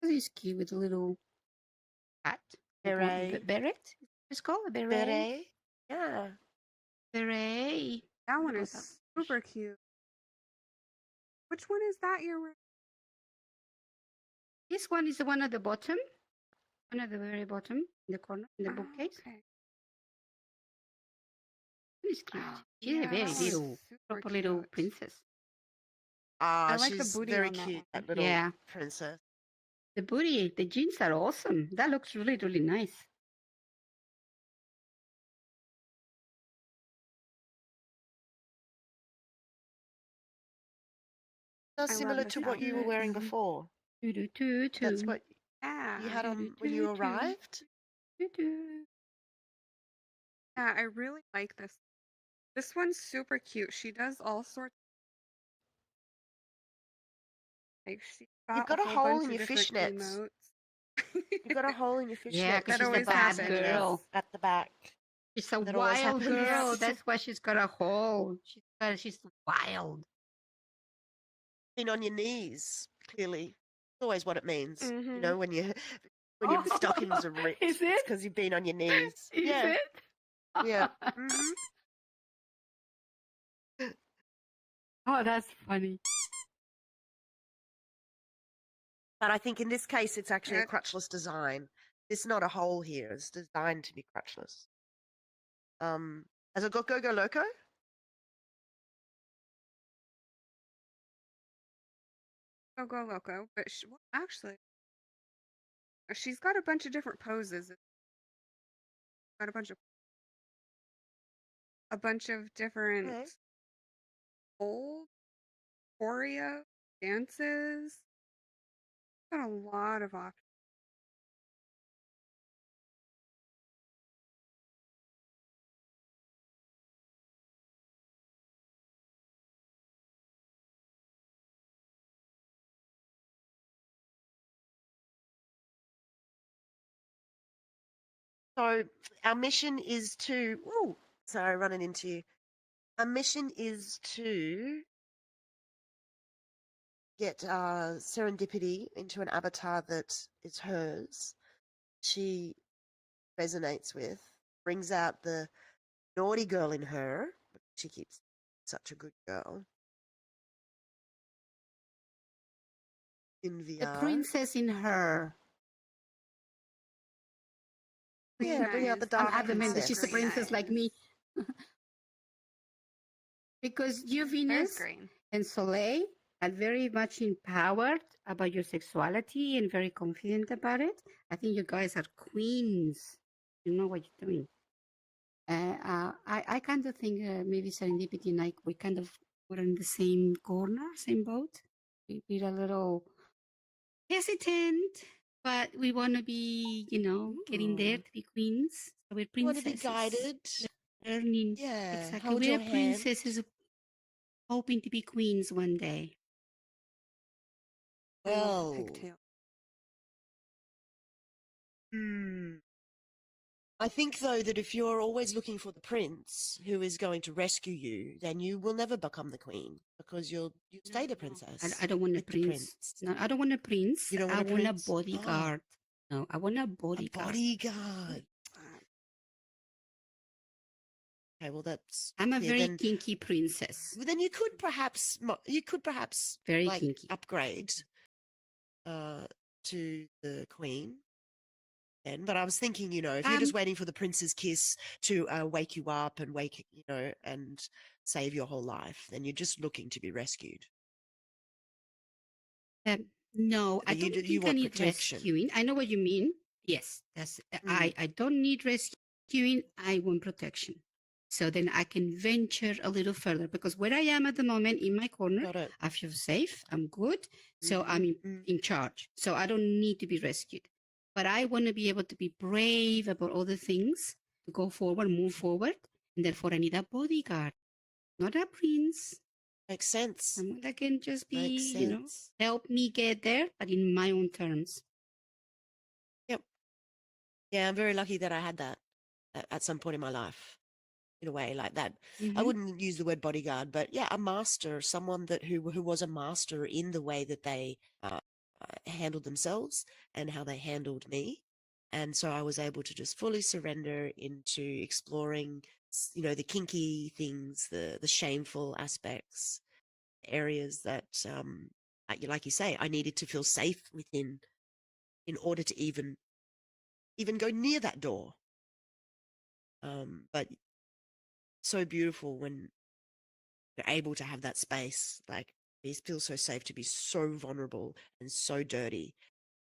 This is cute with a little hat. Beret. Beret? It's called a beret. Beret. Yeah. Beret. That one Oh, is that- super cute. Which one is that you're wearing? This one is the one at the bottom. One at the very bottom in the corner in the Oh, bookcase. okay. It's cute. Oh, She's yeah, a very that one's little, super proper little cute. princess. Ah, I like the she's booty very on that cute, one. that little Yeah. princess. The booty, the jeans are awesome. That looks really, really nice. That's I love similar this to what you were wearing outfit. before. That's what Yeah. you had on when you arrived. Yeah, I really like this. This one's super cute. She does all sorts. Like she's You've got got a a whole hole bunch in of your different fishnets. emotes. You've got a hole in your Yeah, fishnet. because That she's a always bad happens. girl. At the back. She's a That always wild happens. girl. That's why she's got a hole. She's wild. Been on your knees, clearly. It's always what it means. You Mhm. know, when you when your stockings are ripped. Is It's it? because you've been on your knees. Is Yeah. it? Yeah. Mhm. Oh, that's funny. But I think in this case, it's actually a That- crutchless design. There's not a hole here. It's designed to be crutchless. Has it got Go Go Loco? Go Loco, but well, actually, she's got a bunch of different poses. Got a bunch of different Okay. old choreo dances. Got a lot of options. So our mission is to. Ooh, sorry, running into you. Our mission is to get Serendipity into an avatar that is hers. She resonates with, brings out the naughty girl in her. She keeps such a good girl. In The VR. princess in her. Yeah, bring out the Nice. dark I'm adamant that princess. she's a princess like me. Because you, There's Venus green. and Soleil, are very much empowered about your sexuality and very confident about it. I think you guys are queens. You know what you're doing. I kind of think maybe Serendipity and I, we kind of were in the same corner, same boat. We're a little hesitant, but we want to be, getting there to be queens. So we're You want to be princesses. guided. Learning. Yeah. Exactly. Hold We're your hand. princesses hoping to be queens one day. I love the Well. pigtail. I think, though, that if you're always looking for the prince who is going to rescue you, then you will never become the queen because you stay the princess. I don't want a with the prince. No, I don't want a prince. You don't want I a want prince? a bodyguard. No, I want a A bodyguard. bodyguard. Okay, well that's. I'm a clear. very Then, kinky princess. well, then you could perhaps Very like kinky. upgrade to the queen. Then, but I was thinking, if you're just waiting for the prince's kiss to wake you up and and save your whole life, then you're just looking to be rescued. No, I You don't you think I want need protection. rescuing. I know what you mean. Yes, that's I don't need rescuing. I want protection. So then I can venture a little further because where I am at the moment in my corner, Got it. I feel safe. I'm good. So I'm in charge. So I don't need to be rescued. But I want to be able to be brave about other things, to go forward, move forward. And therefore I need a bodyguard, not a prince. Makes sense. Someone that can just be, Makes sense. help me get there, but in my own terms. Yep. Yeah, I'm very lucky that I had that at some point in my life, in a way like that. I wouldn't use the word bodyguard, but yeah, a master, someone who was a master in the way that they handled themselves and how they handled me. And so I was able to just fully surrender into exploring, the kinky things, the shameful aspects, areas that, like you say, I needed to feel safe within in order to even go near that door. But so beautiful when you're able to have that space, like it feels so safe to be so vulnerable and so dirty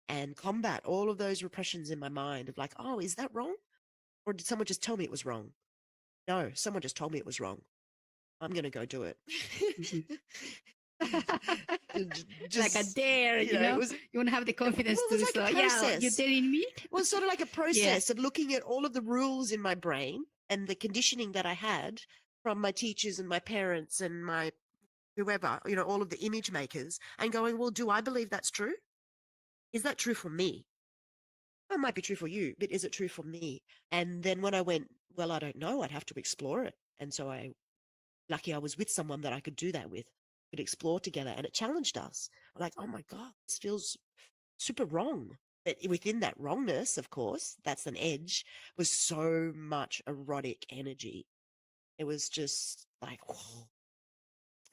and combat all of those repressions in my mind of like, oh, is that wrong? Or did someone just tell me it was wrong? No, someone just told me it was wrong. I'm going to go do it. Like a dare, it was, you want to have the confidence well, it was to like a yeah, process. you're daring me. Well, it's sort of like a process of looking at all of the rules in my brain and the conditioning that I had from my teachers and my parents and my whoever, all of the image makers, and going, well, do I believe that's true? Is that true for me? It might be true for you, but is it true for me? And then when I went, well, I don't know, I'd have to explore it. And so lucky I was with someone that I could do that with, could explore together, and it challenged us. Like, oh my God, this feels super wrong. But within that wrongness, of course, that's an edge, was so much erotic energy. It was just like, whoa,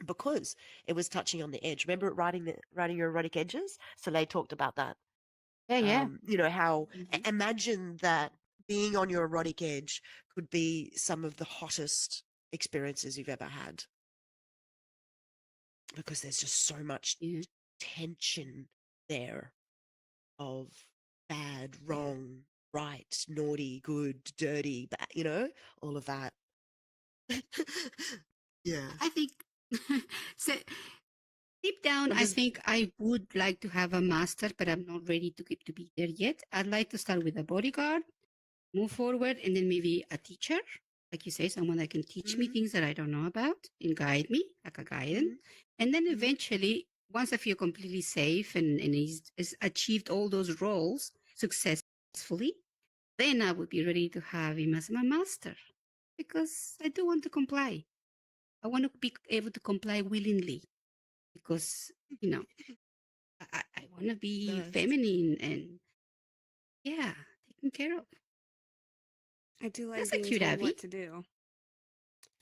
because it was touching on the edge. Remember writing your erotic edges? Soleil talked about that. Yeah. How imagine that being on your erotic edge could be some of the hottest experiences you've ever had, because there's just so much tension there of bad, wrong, right, naughty, good, dirty, bad, all of that. Yeah. I think so. Deep down, I think I would like to have a master, but I'm not ready to be there yet. I'd like to start with a bodyguard, move forward, and then maybe a teacher, like you say, someone that can teach me things that I don't know about and guide me, like a guidance. And then eventually, once I feel completely safe and is achieved all those roles successfully, then I would be ready to have him as my master, because I do want to comply. I want to be able to comply willingly, because I want to be feminine and taken care of. I do like That's a being cute told Abby. what to do.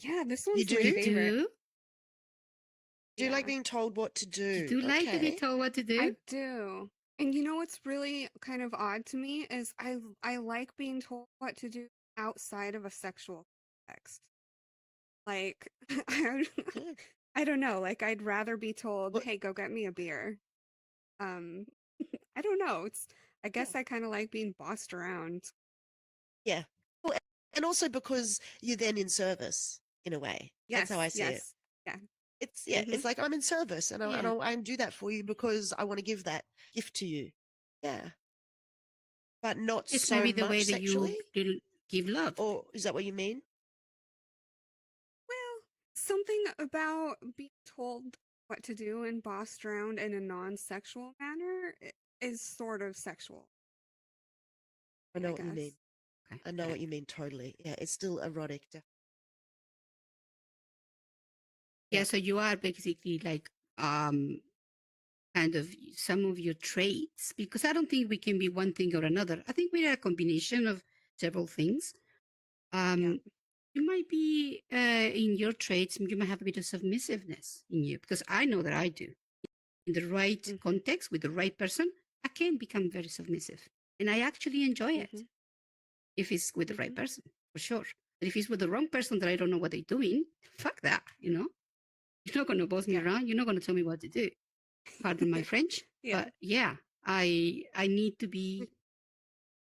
Yeah, this You one's do? my favorite. Do you like being told what to do? You do like to be told what to do? I do. And you know what's really kind of odd to me is I like being told what to do outside of a sexual context. Like I don't know, like I'd rather be told, "Hey, go get me a beer." I don't know. I guess I kind of like being bossed around. Yeah. Well, and also because you're then in service in a way. Yes, That's how I see it. Yeah. It's like I'm in service, and I do that for you because I want to give that gift to you. Yeah. But not It's so maybe the much way that sexually? you give love. Or is that what you mean? Well, something about being told what to do and bossed around in a non-sexual manner is sort of sexual. I know I what you mean. Okay. I know what you mean totally. Yeah, it's still erotic. Yeah, so you are basically like kind of some of your traits, because I don't think we can be one thing or another. I think we're a combination of several things. You might be in your traits, you might have a bit of submissiveness in you, because I know that I do. In the right context with the right person, I can become very submissive, and I actually enjoy it if it's with the right person, for sure. But if it's with the wrong person that I don't know what they're doing, fuck that, You're not going to boss me around. You're not going to tell me what to do. Pardon my French. But yeah, I need to be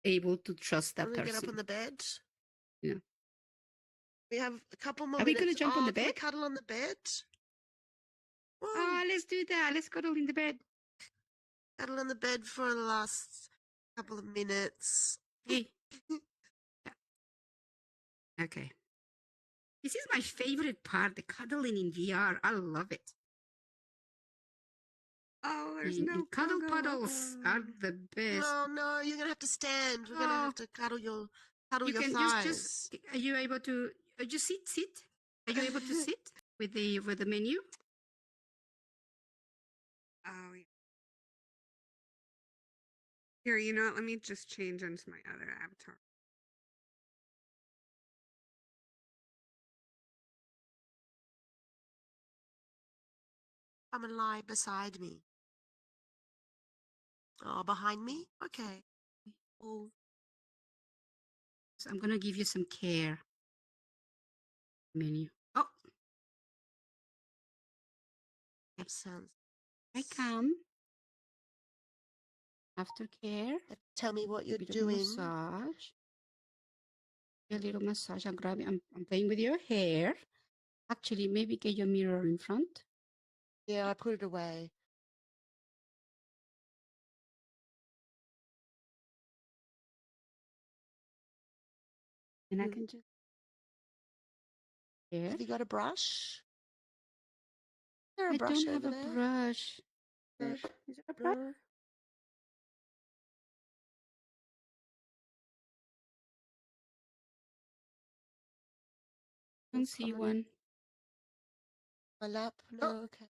able to trust that person. Get up on the bed. Yeah. We have a couple more Are minutes. we going to jump on the Can we bed? cuddle on the bed? Let's do that. Let's cuddle in the bed. Cuddle on the bed for the last couple of minutes. Hey. Okay. This is my favorite part, the cuddling in VR. I love it. Oh, there's And, no and cuddle go-go puddles are button. the best. Oh no, you're gonna have to stand. We're gonna Oh, have to cuddle your you can thighs. are you able to just sit? Are you able to sit with the menu? Oh, yeah. Here, you know what? Let me just change into my other avatar. Come and lie beside me. Oh, behind me? Okay. Oh, So I'm gonna give you some care menu. Oh, that sounds. I come. Aftercare. Tell me what A you're bit of doing. massage. A little massage. I'm playing with your hair. Actually, maybe get your mirror in front. Yeah, I put it away. And I can just here. Have you got a brush? Is there a I brush don't have over a there? brush. No. Is there a brush? No. I don't see On one. my lap? No, Oh, okay.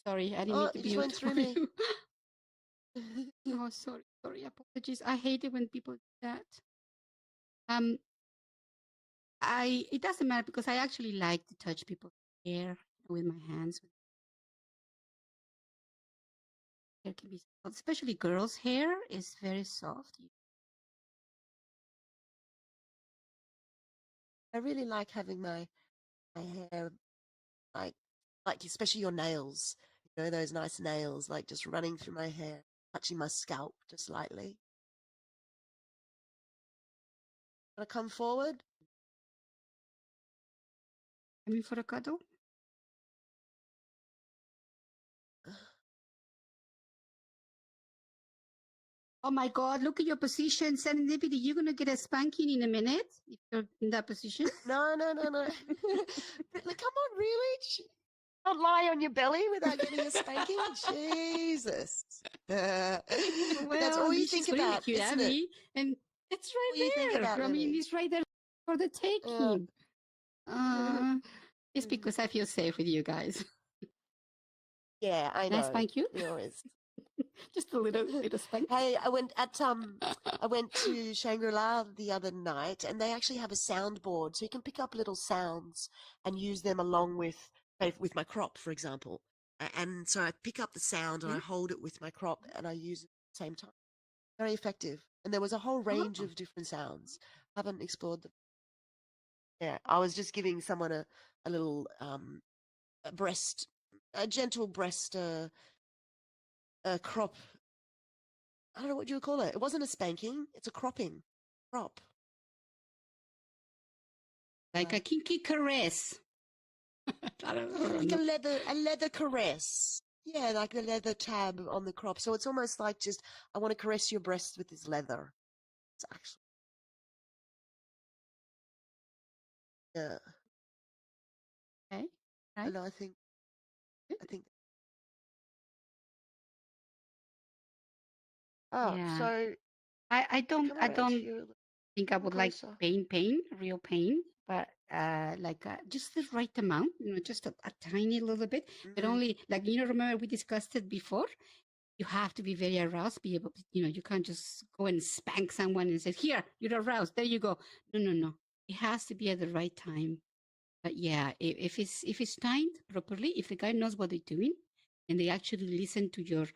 sorry, I didn't Oh, mean to it be just went through me. Oh, sorry, apologies. I hate it when people do that. It doesn't matter because I actually like to touch people's hair with my hands. Hair can be soft, especially girls' hair is very soft. I really like having my hair like especially your nails. You know, those nice nails, like just running through my hair, touching my scalp just lightly. Wanna come forward? Coming for a cuddle? Oh my God, look at your position. Serendipity, you're going to get a spanking in a minute if you're in that position. No. Like, come on, really? Don't lie on your belly without getting a spanking. Jesus. That's all you think about, cute, isn't it? Abby. And it's All you think right about, there. I mean, Lily. it's right there for the taking. It's because I feel safe with you guys. Yeah, I Can I know. spank you? You always. Just a little spank. Hey, I went to Shangri-La the other night, and they actually have a soundboard, so you can pick up little sounds and use them along with, say, with my crop, for example. And so I pick up the sound and I hold it with my crop, and I use it at the same time. Very effective. And there was a whole range of different sounds. I haven't explored them. Yeah, I was just giving someone a little a gentle breast crop. I don't know what you would call it. It wasn't a spanking. It's a cropping. Crop. Like a kinky caress. I don't know. Like a leather caress. Yeah, like the leather tab on the crop. So it's almost like just I want to caress your breast with this leather. It's actually yeah. Okay. Right. And I think Yeah. so I don't come around here think I would like closer. real pain, but just the right amount, just a tiny little bit, but Mm. only like remember we discussed it before. You have to be very aroused, be able to, you can't just go and spank someone and say, "Here, you're aroused. There you go." No. It has to be at the right time. But yeah, if it's timed properly, if the guy knows what they're doing, and they actually listen to your,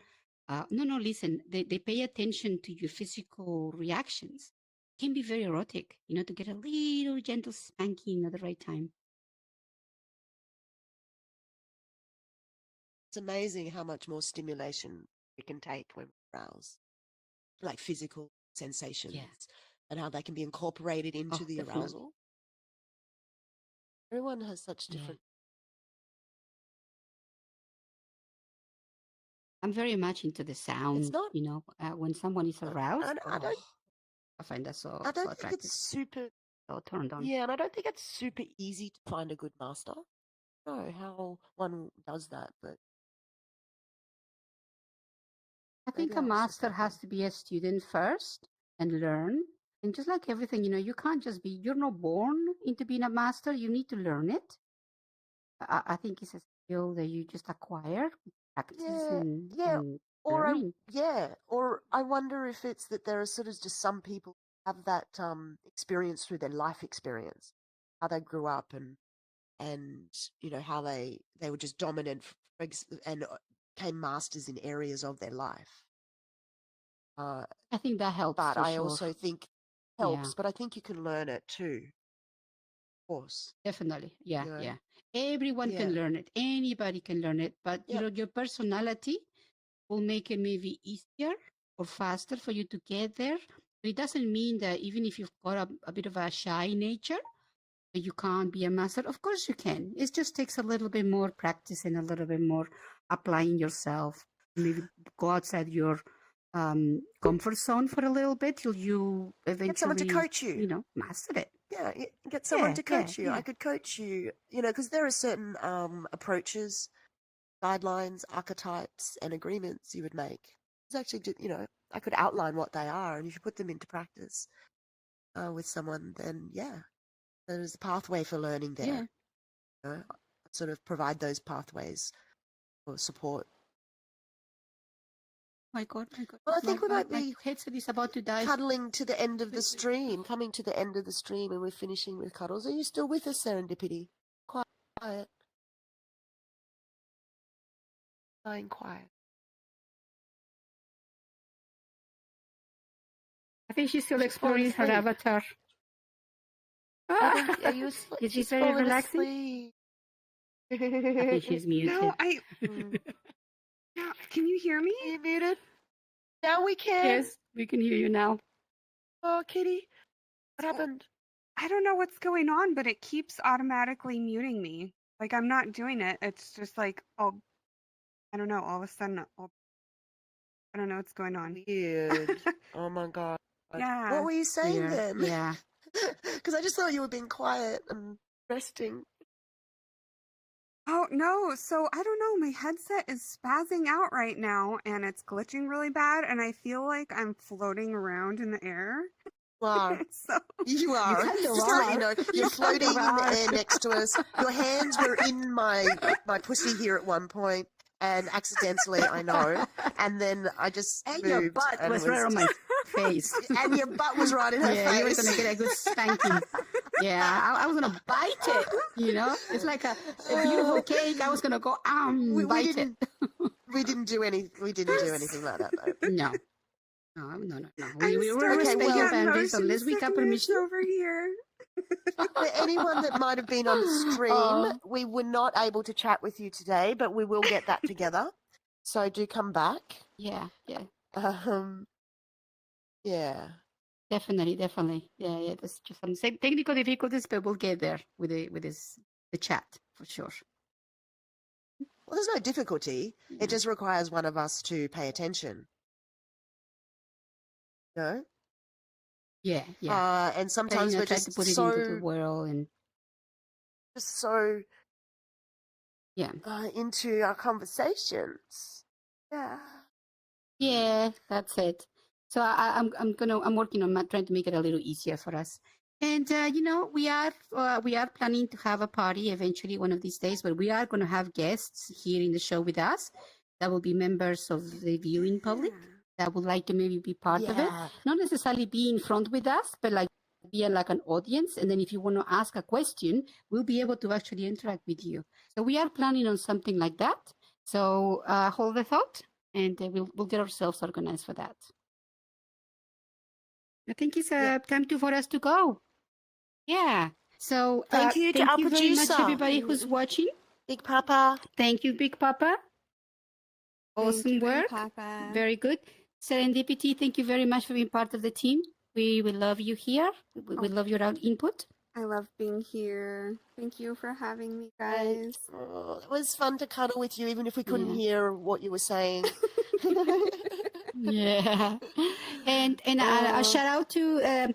no, listen, they pay attention to your physical reactions. It can be very erotic, to get a little gentle spanking at the right time. It's amazing how much more stimulation we can take when we're aroused. Like physical sensations and how they can be incorporated into the Definitely. arousal. Everyone has such different. I'm very much into the sound. It's not, when someone is aroused. I I find that so don't think attractive. it's super. so turned on. Yeah, and I don't think it's super easy to find a good master. I don't know how one does that, but I think maybe a I was just master has lucky. to be a student first and learn. And just like everything, you can't just be, you're not born into being a master. You need to learn it. I think it's a skill that you just acquire with practice Yeah, and, yeah. and Or learning. or I wonder if it's that there are sort of just some people who have that experience through their life experience, how they grew up and how they were just dominant and became masters in areas of their life. I think that helps But for I sure. also think Yeah, helps, but I think you can learn it too, of course. definitely. Yeah, You know? yeah. Everyone can Yeah. learn it. Anybody can learn it. But, Yep. your personality will make it maybe easier or faster for you to get there. But it doesn't mean that even if you've got a bit of a shy nature, that you can't be a master. Of course you can. It just takes a little bit more practice and a little bit more applying yourself. Maybe go outside your comfort zone for a little bit till you Get someone to eventually, coach you. master it. Yeah, get someone to Yeah, coach you. I yeah. could coach you, because there are certain approaches, guidelines, archetypes, and agreements you would make. It's actually, I could outline what they are, and if you put them into practice with someone, then yeah, there's a pathway for learning Yeah. there. Sort of provide those pathways for support. My God, my God. Well, I think we might My be headset is about to die. cuddling to the end of the stream, coming to the end of the stream, and we're finishing with cuddles. Are you still with us, Serendipity? Quiet. Lying quiet. I think she's still She's fallen exploring her asleep. avatar. I think, are you asleep? Is She's this very fallen relaxing? asleep. I think she's muted. No, Mm. no, can you hear me? Are you muted? Now we can. Yes, we can hear you now. Oh, Kitty. What happened? I don't know what's going on, but it keeps automatically muting me. Like I'm not doing it. It's just like, oh, I don't know. All of a sudden, I don't know what's going on. Weird. Oh my god. Yeah. What were you saying Weird. then? Yeah. Because I just thought you were being quiet and resting. Oh no, so I don't know, my headset is spazzing out right now and it's glitching really bad and I feel like I'm floating around in the air. You are. So You are. kind of Just to let you are. know, You you're kind floating of in the are. air next to us. Your hands were in my pussy here at one point, and accidentally, I know. And then I just And moved, your butt and was right on my face. and your butt was right in her Yeah, you were face. gonna get a good spanking. Yeah, I was gonna bite it. It's like a beautiful cake. I was gonna go we bite it. didn't. We didn't do anything like that though. No. No. I'm We will starting respect to your get boundaries motion unless we got sickness permission. over here. For anyone that might have been on the stream, Oh. we were not able to chat with you today, but we will get that together. So do come back. Yeah. Yeah. Definitely. Yeah. There's just some technical difficulties, but we'll get there with the chat for sure. Well, there's no difficulty. Yeah. It just requires one of us to pay attention. No? Yeah. And sometimes we're try just to put it into the so world and yeah. Into our conversations. Yeah. Yeah, that's it. So I'm working on trying to make it a little easier for us. And we are planning to have a party eventually one of these days, but we are going to have guests here in the show with us that will be members of the viewing public that would like to maybe be part of it. Not necessarily be in front with us, but like be like an audience. And then if you want to ask a question, we'll be able to actually interact with you. So we are planning on something like that. So hold the thought, and we'll get ourselves organized for that. I think it's time for us to go. Yeah. So Thank you to our very producer, much, everybody who's watching. Big Papa. Thank you, Big Papa. Awesome Thank you, work. Papa. Very good. Serendipity, thank you very much for being part of the team. We love you here. We love your input. I love being here. Thank you for having me, guys. Oh, it was fun to cuddle with you, even if we couldn't hear what you were saying. Yeah. And a shout out to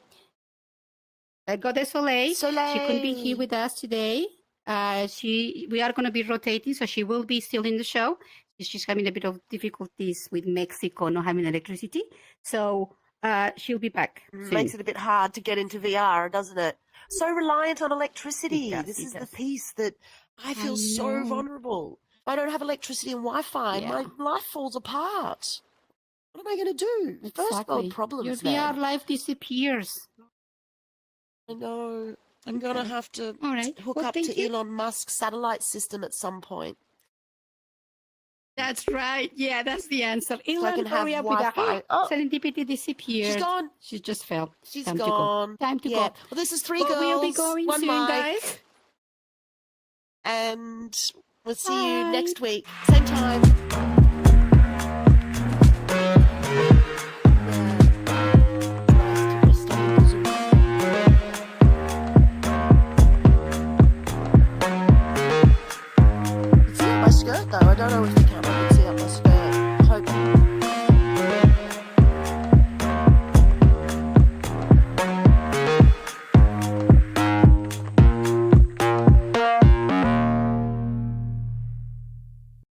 Goddess Soleil. Soleil. She couldn't be here with us today. We are going to be rotating, so she will be still in the show. She's having a bit of difficulties with Mexico not having electricity, so she'll be back soon. Makes it a bit hard to get into VR, doesn't it? So reliant on electricity. This is the piece that I feel so vulnerable. If I don't have electricity and Wi-Fi, my life falls apart. What am I going to do? Exactly. First world problems, Your VR man. life disappears. I know. I'm going to have to hook up thank to you. Elon Musk's satellite system at some point. That's right. Yeah, that's the answer. So I can have Wi-Fi. Oh, Serendipity disappeared. She's gone. She just fell. She's Time gone. To go. Time to go. Well, this is three girls, We'll be going one soon, mic, guys. and we'll see you next week. Same time.